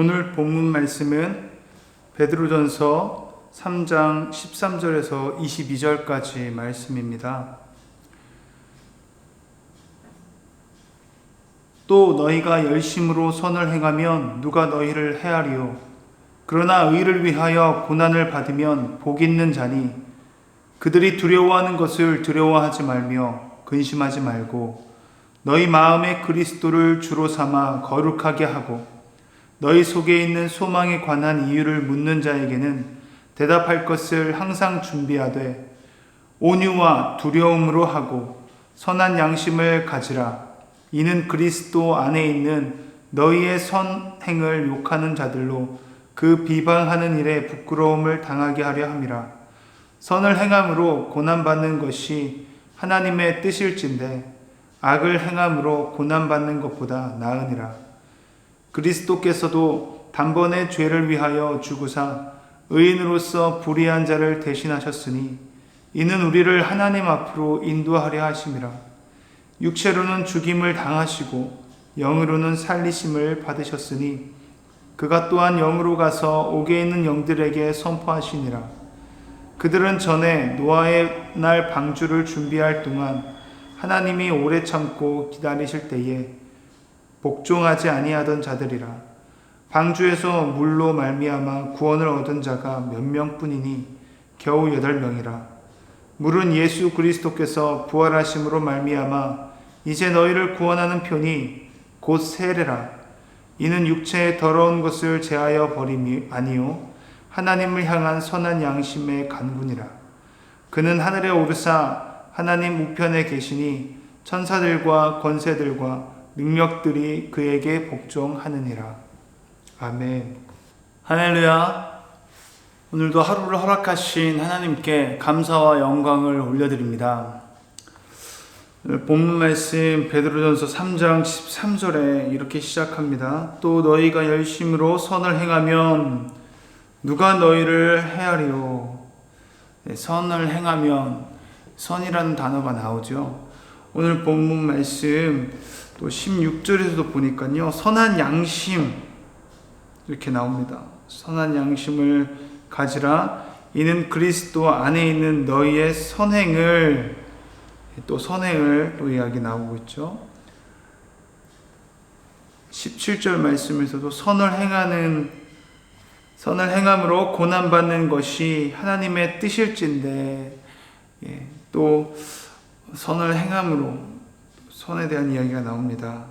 오늘 본문 말씀은 베드로전서 3장 13절에서 22절까지 말씀입니다. 또 너희가 열심으로 선을 행하면 누가 너희를 해하리요? 그러나 의를 위하여 고난을 받으면 복 있는 자니 그들이 두려워하는 것을 두려워하지 말며 근심하지 말고 너희 마음에 그리스도를 주로 삼아 거룩하게 하고 너희 속에 있는 소망에 관한 이유를 묻는 자에게는 대답할 것을 항상 준비하되 온유와 두려움으로 하고 선한 양심을 가지라. 이는 그리스도 안에 있는 너희의 선행을 욕하는 자들로 그 비방하는 일에 부끄러움을 당하게 하려 함이라. 선을 행함으로 고난받는 것이 하나님의 뜻일진데 악을 행함으로 고난받는 것보다 나으니라. 그리스도께서도 단번에 죄를 위하여 죽으사 의인으로서 불의한 자를 대신하셨으니 이는 우리를 하나님 앞으로 인도하려 하심이라. 육체로는 죽임을 당하시고 영으로는 살리심을 받으셨으니 그가 또한 영으로 가서 옥에 있는 영들에게 선포하시니라. 그들은 전에 노아의 날 방주를 준비할 동안 하나님이 오래 참고 기다리실 때에 복종하지 아니하던 자들이라. 방주에서 물로 말미암아 구원을 얻은 자가 몇 명뿐이니 겨우 8명이라. 물은 예수 그리스도께서 부활하심으로 말미암아 이제 너희를 구원하는 편이 곧 세례라. 이는 육체의 더러운 것을 제하여 버림이 아니요 하나님을 향한 선한 양심의 간군이라. 그는 하늘에 오르사 하나님 우편에 계시니 천사들과 권세들과 능력들이 그에게 복종하느니라. 아멘. 할렐루야. 오늘도 하루를 허락하신 하나님께 감사와 영광을 올려드립니다. 오늘 본문 말씀 베드로전서 3장 13절에 이렇게 시작합니다. 또 너희가 열심으로 선을 행하면 누가 너희를 해하리요? 선을 행하면 선이라는 단어가 나오죠. 오늘 본문 말씀 또 16절에서도 보니까요, 선한 양심 이렇게 나옵니다. 선한 양심을 가지라. 이는 그리스도 안에 있는 너희의 선행을 또 이야기 나오고 있죠. 17절 말씀에서도 선을 행함으로 고난받는 것이 하나님의 뜻일진데, 또 선을 행함으로 선에 대한 이야기가 나옵니다.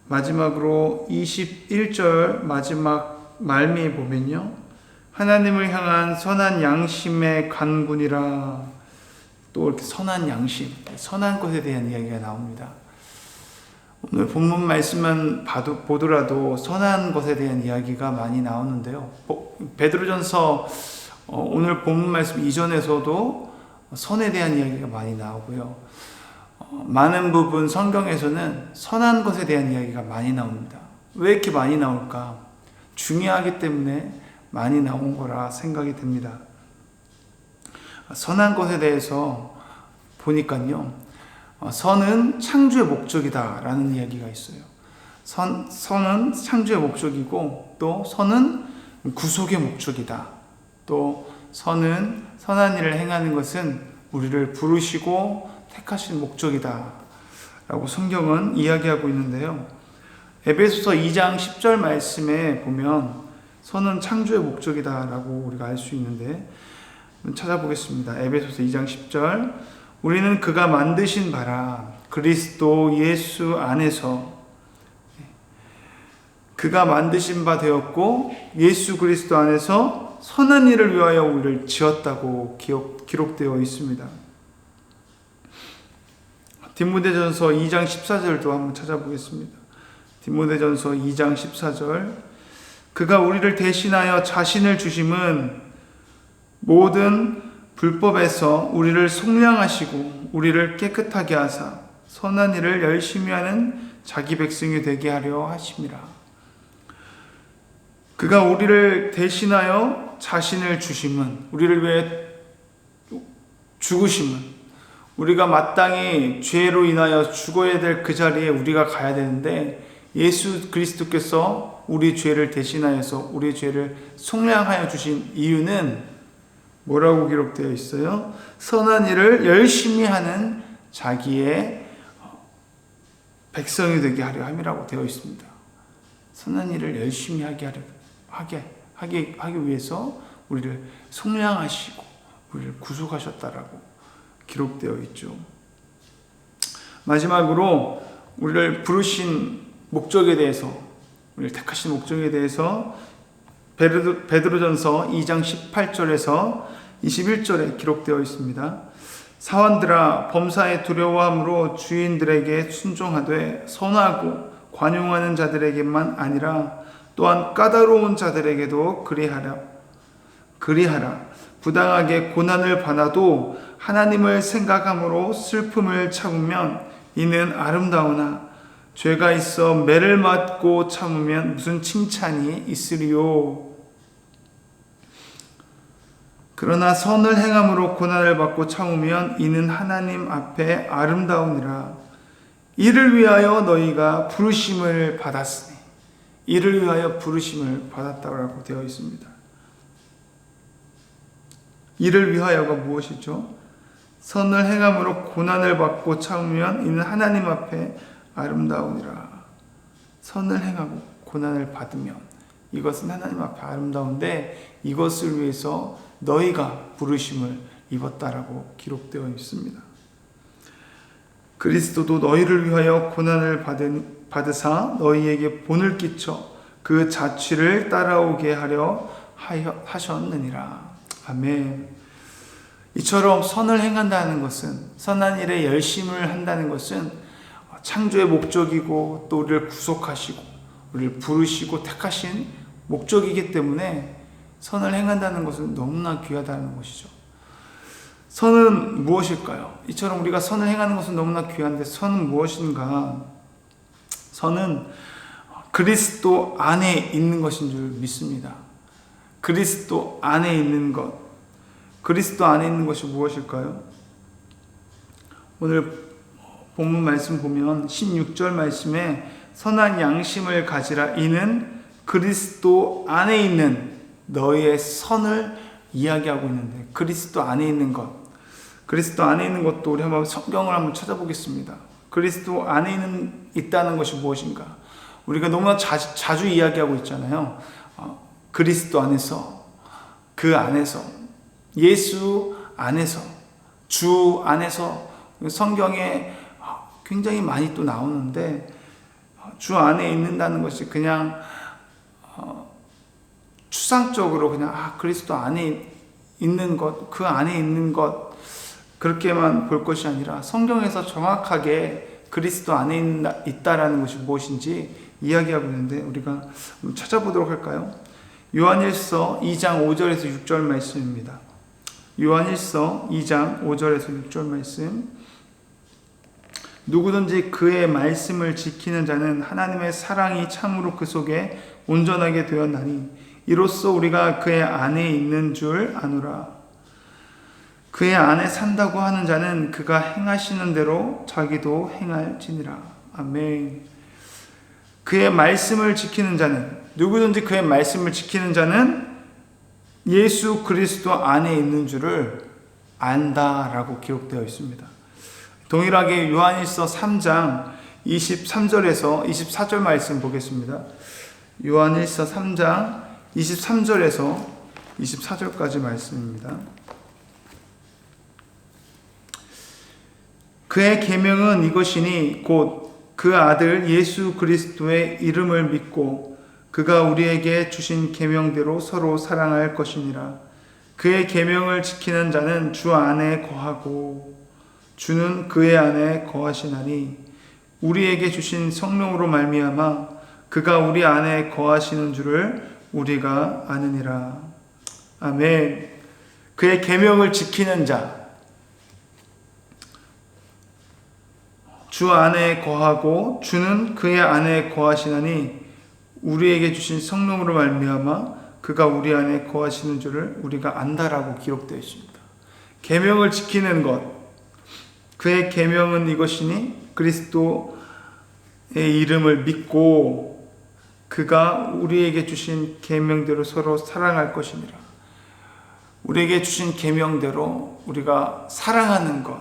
마지막으로 21절 마지막 말미에 보면요, 하나님을 향한 선한 양심의 간군이라. 또 이렇게 선한 양심, 선한 것에 대한 이야기가 나옵니다. 오늘 본문 말씀만 보더라도 선한 것에 대한 이야기가 많이 나오는데요. 베드로전서 오늘 본문 말씀 이전에서도 선에 대한 이야기가 많이 나오고요. 많은 부분 성경에서는 선한 것에 대한 이야기가 많이 나옵니다. 왜 이렇게 많이 나올까? 중요하기 때문에 많이 나온 거라 생각이 듭니다. 선한 것에 대해서 보니까요, 선은 창조의 목적이다 라는 이야기가 있어요. 선은 창조의 목적이고, 또 선은 구속의 목적이다. 또 선은 선한 일을 행하는 것은 우리를 부르시고 택하신 목적이다 라고 성경은 이야기하고 있는데요. 에베소서 2장 10절 말씀에 보면 선은 창조의 목적이다 라고 우리가 알 수 있는데, 찾아보겠습니다. 에베소서 2장 10절. 우리는 그가 만드신 바라. 그리스도 예수 안에서 그가 만드신 바 되었고 예수 그리스도 안에서 선한 일을 위하여 우리를 지었다고 기록되어 있습니다. 디모데전서 2장 14절도 한번 찾아보겠습니다. 디모데전서 2장 14절. 그가 우리를 대신하여 자신을 주심은 모든 불법에서 우리를 속량하시고 우리를 깨끗하게 하사 선한 일을 열심히 하는 자기 백성이 되게 하려 하심이라. 그가 우리를 대신하여 자신을 주심은, 우리를 위해 죽으심은, 우리가 마땅히 죄로 인하여 죽어야 될 그 자리에 우리가 가야 되는데 예수 그리스도께서 우리 죄를 대신하여서 우리 죄를 속량하여 주신 이유는 뭐라고 기록되어 있어요? 선한 일을 열심히 하는 자기의 백성이 되게 하려 함이라고 되어 있습니다. 선한 일을 열심히 하기 위해서 우리를 속량하시고 우리를 구속하셨다라고 기록되어 있죠. 마지막으로 우리를 부르신 목적에 대해서, 우리를 택하신 목적에 대해서 베드로전서 2장 18절에서 21절에 기록되어 있습니다. 사원들아, 범사에 두려워함으로 주인들에게 순종하되 선하고 관용하는 자들에게만 아니라 또한 까다로운 자들에게도 그리하라. 부당하게 고난을 받아도 하나님을 생각함으로 슬픔을 참으면 이는 아름다우나 죄가 있어 매를 맞고 참으면 무슨 칭찬이 있으리요. 그러나 선을 행함으로 고난을 받고 참으면 이는 하나님 앞에 아름다우니라. 이를 위하여 너희가 부르심을 받았으니, 이를 위하여 부르심을 받았다고 되어 있습니다. 이를 위하여가 무엇이죠? 선을 행함으로 고난을 받고 참으면 이는 하나님 앞에 아름다우니라. 선을 행하고 고난을 받으면 이것은 하나님 앞에 아름다운데 이것을 위해서 너희가 부르심을 입었다라고 기록되어 있습니다. 그리스도도 너희를 위하여 고난을 받으사 너희에게 본을 끼쳐 그 자취를 따라오게 하려 하셨느니라. 아멘. 이처럼 선을 행한다는 것은, 선한 일에 열심을 한다는 것은 창조의 목적이고 또 우리를 구속하시고 우리를 부르시고 택하신 목적이기 때문에 선을 행한다는 것은 너무나 귀하다는 것이죠. 선은 무엇일까요? 이처럼 우리가 선을 행하는 것은 너무나 귀한데 선은 무엇인가? 선은 그리스도 안에 있는 것인 줄 믿습니다. 그리스도 안에 있는 것. 그리스도 안에 있는 것이 무엇일까요? 오늘 본문 말씀 보면 16절 말씀에 선한 양심을 가지라. 이는 그리스도 안에 있는 너희의 선을 이야기하고 있는데, 그리스도 안에 있는 것. 그리스도 안에 있는 것도 우리 한번 성경을 한번 찾아보겠습니다. 그리스도 안에 있다는 것이 무엇인가? 우리가 너무나 자주 이야기하고 있잖아요. 그리스도 안에서, 그 안에서, 예수 안에서, 주 안에서. 성경에 굉장히 많이 또 나오는데 주 안에 있는다는 것이 그냥 추상적으로 그냥 그리스도 안에 있는 것, 그 안에 있는 것 그렇게만 볼 것이 아니라 성경에서 정확하게 그리스도 안에 있다라는 것이 무엇인지 이야기하고 있는데 우리가 찾아보도록 할까요? 요한일서 2장 5절에서 6절 말씀입니다. 요한일서 2장 5절에서 6절 말씀. 누구든지 그의 말씀을 지키는 자는 하나님의 사랑이 참으로 그 속에 온전하게 되었나니 이로써 우리가 그의 안에 있는 줄 아노라. 그의 안에 산다고 하는 자는 그가 행하시는 대로 자기도 행할지니라. 아멘. 그의 말씀을 지키는 자는, 누구든지 그의 말씀을 지키는 자는 예수 그리스도 안에 있는 줄을 안다라고 기록되어 있습니다. 동일하게 요한일서 3장 23절에서 24절 말씀 보겠습니다. 요한일서 3장 23절에서 24절까지 말씀입니다. 그의 계명은 이것이니 곧 그 아들 예수 그리스도의 이름을 믿고 그가 우리에게 주신 계명대로 서로 사랑할 것이니라. 그의 계명을 지키는 자는 주 안에 거하고 주는 그의 안에 거하시나니 우리에게 주신 성령으로 말미암아 그가 우리 안에 거하시는 줄을 우리가 아느니라. 아멘. 그의 계명을 지키는 자, 주 안에 거하고 주는 그의 안에 거하시나니 우리에게 주신 성령으로 말미암아 그가 우리 안에 거하시는 줄을 우리가 안다라고 기록되어 있습니다. 계명을 지키는 것, 그의 계명은 이것이니 그리스도 이름을 믿고 그가 우리에게 주신 계명대로 서로 사랑할 것이니라. 우리에게 주신 계명대로 우리가 사랑하는 것,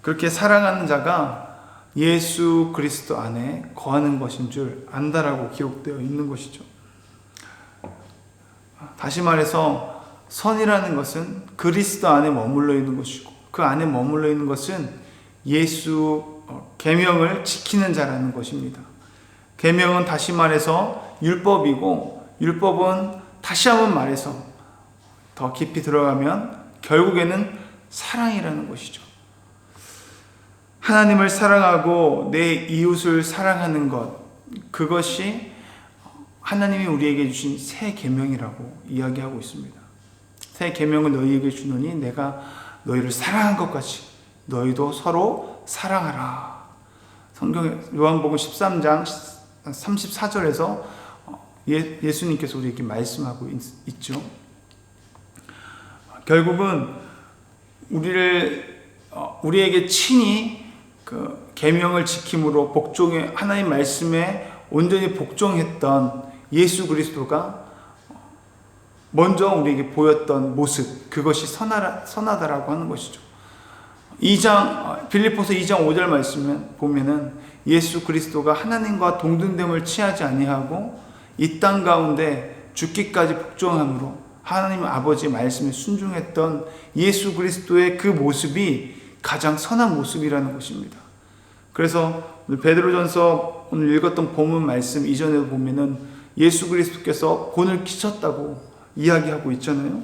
그렇게 사랑하는 자가 예수 그리스도 안에 거하는 것인 줄 안다라고 기록되어 있는 것이죠. 다시 말해서 선이라는 것은 그리스도 안에 머물러 있는 것이고, 그 안에 머물러 있는 것은 예수 계명을 지키는 자라는 것입니다. 계명은 다시 말해서 율법이고, 율법은 다시 한번 말해서 더 깊이 들어가면 결국에는 사랑이라는 것이죠. 하나님을 사랑하고 내 이웃을 사랑하는 것, 그것이 하나님이 우리에게 주신 새 계명이라고 이야기하고 있습니다. 새 계명을 너희에게 주노니 내가 너희를 사랑한 것 같이 너희도 서로 사랑하라. 성경에 요한복음 13장 34절에서 예수님께서 우리에게 말씀하고 있죠. 결국은 우리에게 친히 그 계명을 지킴으로 복종해 하나님 말씀에 온전히 복종했던 예수 그리스도가 먼저 우리에게 보였던 모습, 그것이 선하다라고 하는 것이죠. 빌립보서 2장 5절 말씀에 보면은 예수 그리스도가 하나님과 동등됨을 취하지 아니하고 이 땅 가운데 죽기까지 복종함으로 하나님 아버지의 말씀에 순종했던 예수 그리스도의 그 모습이 가장 선한 모습이라는 것입니다. 그래서 베드로전서 오늘 읽었던 본문 말씀 이전에 보면은 예수 그리스도께서 본을 끼쳤다고 이야기하고 있잖아요.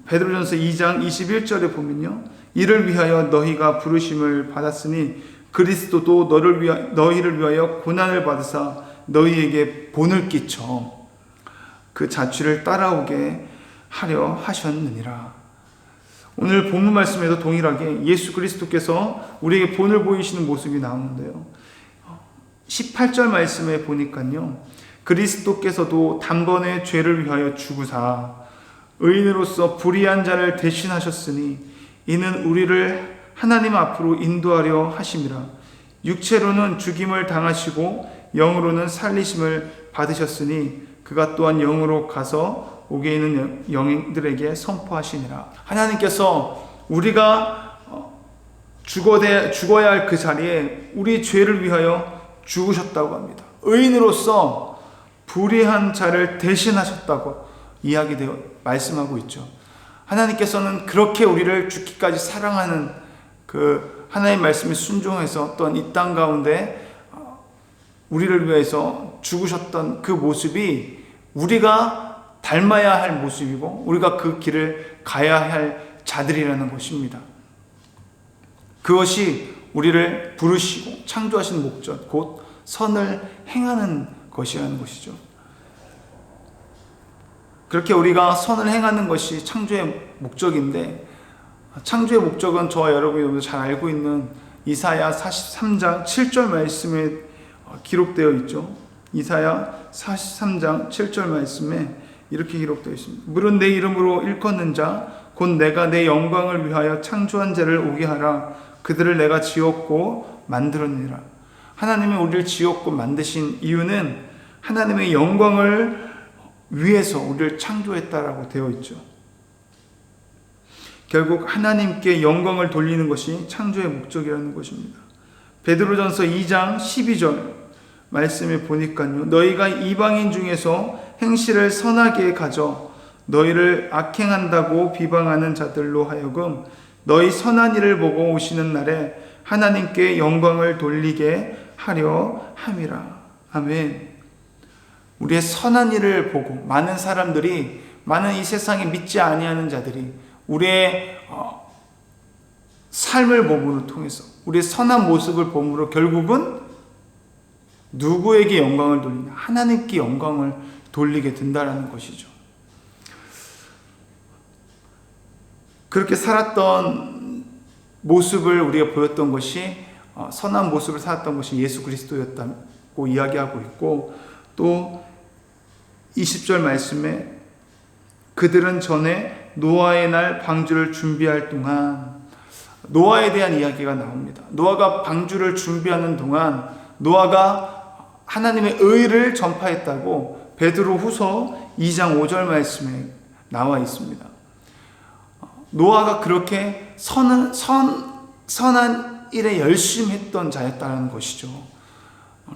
베드로전서 2장 21절에 보면요, 이를 위하여 너희가 부르심을 받았으니 그리스도도 너희를 위하여 고난을 받으사 너희에게 본을 끼쳐 그 자취를 따라오게 하려 하셨느니라. 오늘 본문 말씀에도 동일하게 예수 그리스도께서 우리에게 본을 보이시는 모습이 나오는데요. 18절 말씀에 보니까요, 그리스도께서도 단번에 죄를 위하여 죽으사 의인으로서 불의한 자를 대신하셨으니 이는 우리를 하나님 앞으로 인도하려 하심이라. 육체로는 죽임을 당하시고 영으로는 살리심을 받으셨으니 그가 또한 영으로 가서 옥에 있는 영들에게 선포하시니라. 하나님께서 우리가 죽어야 할 그 자리에 우리 죄를 위하여 죽으셨다고 합니다. 의인으로서 불의한 자를 대신하셨다고 말씀하고 있죠. 하나님께서는 그렇게 우리를 죽기까지 사랑하는 그 하나님의 말씀에 순종해서 또한 이 땅 가운데 우리를 위해서 죽으셨던 그 모습이 우리가 닮아야 할 모습이고 우리가 그 길을 가야 할 자들이라는 것입니다. 그것이 우리를 부르시고 창조하신 목적, 곧 선을 행하는 것이라는 것이죠. 그렇게 우리가 선을 행하는 것이 창조의 목적인데, 창조의 목적은 저와 여러분이 잘 알고 있는 이사야 43장 7절 말씀에 기록되어 있죠. 이사야 43장 7절 말씀에 이렇게 기록되어 있습니다. 물은 내 이름으로 일컫는 자, 곧 내가 내 영광을 위하여 창조한 자를 오게 하라. 그들을 내가 지었고 만들었느니라. 하나님이 우리를 지었고 만드신 이유는 하나님의 영광을 위해서 우리를 창조했다라고 되어 있죠. 결국 하나님께 영광을 돌리는 것이 창조의 목적이라는 것입니다. 베드로전서 2장 12절 말씀에 보니까요, 너희가 이방인 중에서 행실을 선하게 가져 너희를 악행한다고 비방하는 자들로 하여금 너희 선한 일을 보고 오시는 날에 하나님께 영광을 돌리게 하려 함이라. 아멘. 우리의 선한 일을 보고 많은 사람들이, 많은 이 세상에 믿지 아니하는 자들이 우리의 삶을 봄으로 통해서, 우리의 선한 모습을 봄으로 결국은 누구에게 영광을 돌리냐? 하나님께 영광을 돌리게 된다는 것이죠. 그렇게 살았던 모습을 우리가 보였던 것이, 선한 모습을 살았던 것이 예수 그리스도였다고 이야기하고 있고, 또 20절 말씀에 그들은 전에 노아의 날 방주를 준비할 동안, 노아에 대한 이야기가 나옵니다. 노아가 방주를 준비하는 동안 노아가 하나님의 의를 전파했다고 베드로후서 2장 5절 말씀에 나와 있습니다. 노아가 그렇게 선한 일에 열심히 했던 자였다는 것이죠.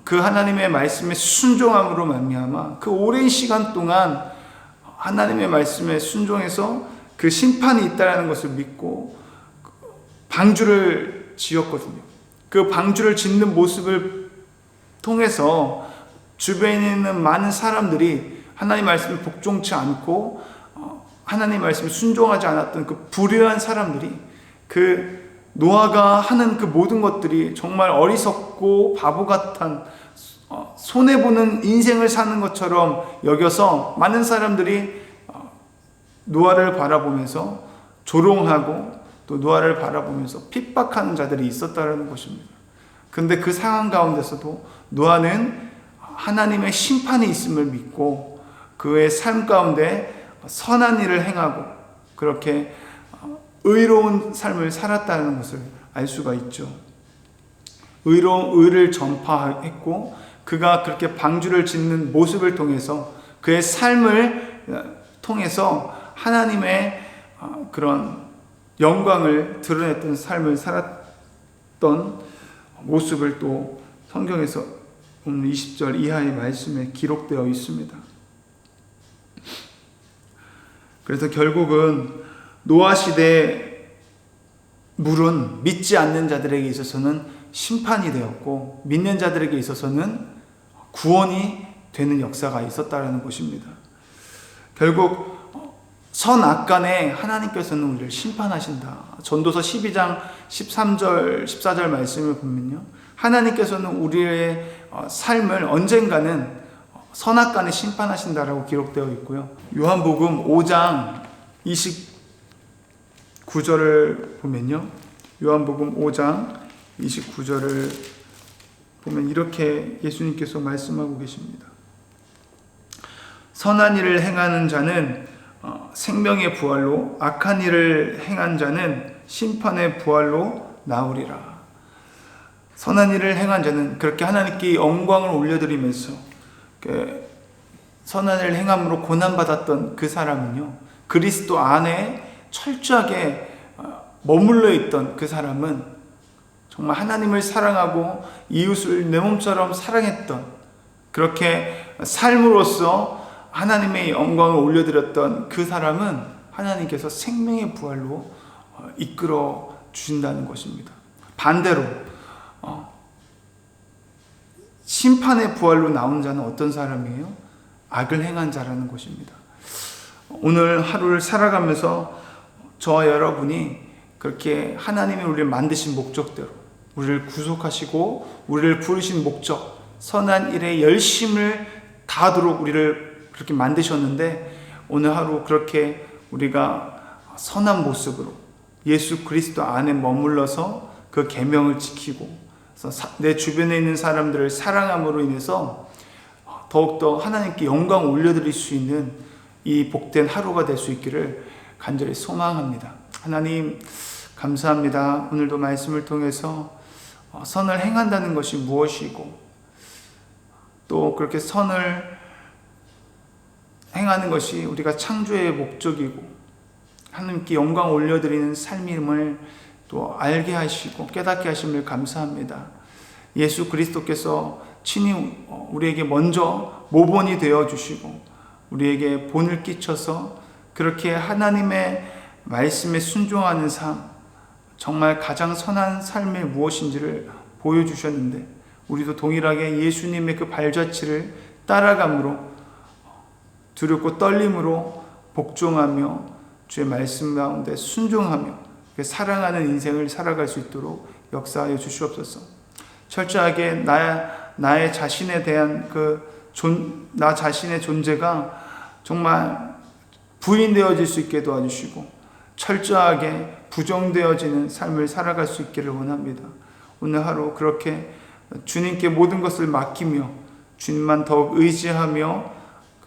그 하나님의 말씀에 순종함으로 말미암아 그 오랜 시간 동안 하나님의 말씀에 순종해서 그 심판이 있다는 것을 믿고 방주를 지었거든요. 그 방주를 짓는 모습을 통해서 주변에 있는 많은 사람들이 하나님 말씀에 복종치 않고 하나님 말씀에 순종하지 않았던 그 불의한 사람들이 그 노아가 하는 그 모든 것들이 정말 어리석고 바보 같은 손해보는 인생을 사는 것처럼 여겨서 많은 사람들이 노아를 바라보면서 조롱하고 또 노아를 바라보면서 핍박하는 자들이 있었다는 것입니다. 근데 그 상황 가운데서도 노아는 하나님의 심판이 있음을 믿고 그의 삶 가운데 선한 일을 행하고 그렇게 의로운 삶을 살았다는 것을 알 수가 있죠. 의를 전파했고 그가 그렇게 방주를 짓는 모습을 통해서 그의 삶을 통해서 하나님의 그런 영광을 드러냈던 삶을 살았던 모습을 또 성경에서 오늘 20절 이하의 말씀에 기록되어 있습니다. 그래서 결국은 노아 시대의 물은 믿지 않는 자들에게 있어서는 심판이 되었고 믿는 자들에게 있어서는 구원이 되는 역사가 있었다는 것입니다. 결국 선악간에 하나님께서는 우리를 심판하신다. 전도서 12장 13절 14절 말씀을 보면요, 하나님께서는 우리의 삶을 언젠가는 선악간에 심판하신다라고 기록되어 있고요. 요한복음 5장 29절을 보면요, 요한복음 5장 29절을 보면 이렇게 예수님께서 말씀하고 계십니다. 선한 일을 행하는 자는 생명의 부활로, 악한 일을 행한 자는 심판의 부활로 나오리라. 선한 일을 행한 자는 그렇게 하나님께 영광을 올려드리면서 선한 일을 행함으로 고난받았던 그 사람은요, 그리스도 안에 철저하게 머물러 있던 그 사람은 정말 하나님을 사랑하고 이웃을 내 몸처럼 사랑했던, 그렇게 삶으로써 하나님의 영광을 올려드렸던 그 사람은 하나님께서 생명의 부활로 이끌어 주신다는 것입니다. 반대로 심판의 부활로 나온 자는 어떤 사람이에요? 악을 행한 자라는 것입니다. 오늘 하루를 살아가면서 저와 여러분이 그렇게 하나님이 우리를 만드신 목적대로, 우리를 구속하시고 우리를 부르신 목적, 선한 일에 열심을 다하도록 우리를 그렇게 만드셨는데, 오늘 하루 그렇게 우리가 선한 모습으로 예수 그리스도 안에 머물러서 그 계명을 지키고 내 주변에 있는 사람들을 사랑함으로 인해서 더욱더 하나님께 영광 올려드릴 수 있는 이 복된 하루가 될 수 있기를 간절히 소망합니다. 하나님 감사합니다. 오늘도 말씀을 통해서 선을 행한다는 것이 무엇이고, 또 그렇게 선을 행하는 것이 우리가 창조의 목적이고 하나님께 영광 올려드리는 삶임을 또 알게 하시고 깨닫게 하심을 감사합니다. 예수 그리스도께서 친히 우리에게 먼저 모본이 되어주시고 우리에게 본을 끼쳐서 그렇게 하나님의 말씀에 순종하는 삶, 정말 가장 선한 삶이 무엇인지를 보여주셨는데, 우리도 동일하게 예수님의 그 발자취를 따라감으로 두렵고 떨림으로 복종하며 주의 말씀 가운데 순종하며 사랑하는 인생을 살아갈 수 있도록 역사하여 주시옵소서. 철저하게 나의 자신에 대한 나 자신의 존재가 정말 부인되어질 수 있게 도와주시고 철저하게 부정되어지는 삶을 살아갈 수 있기를 원합니다. 오늘 하루 그렇게 주님께 모든 것을 맡기며 주님만 더욱 의지하며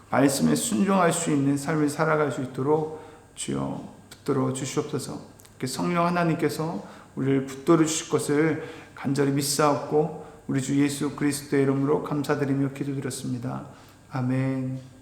말씀에 순종할 수 있는 삶을 살아갈 수 있도록 주여 붙들어 주시옵소서. 성령 하나님께서 우리를 붙들어 주실 것을 간절히 믿사옵고 우리 주 예수 그리스도의 이름으로 감사드리며 기도드렸습니다. 아멘.